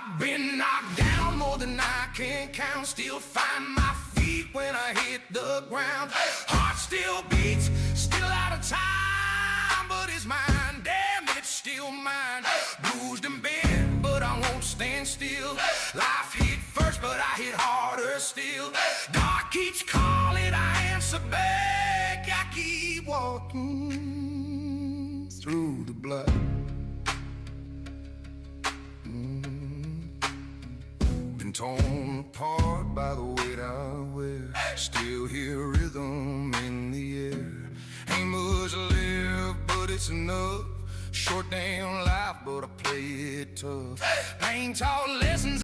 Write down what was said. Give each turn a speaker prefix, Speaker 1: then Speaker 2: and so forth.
Speaker 1: I've been knocked down more than I can count. Still find my feet when I hit the ground. Heart still beats, still out of time, but it's mine, damn, it's still mine. Bruised and bent, but I won't stand still. Life hit first, but I hit harder still. God keeps calling, I answer back. I keep walking through the blood. Been torn apart by the weight I wear. Still hear rhythm in the air. Ain't much left, but it's enough. Short damn life, but I play it tough. Pain taught lessons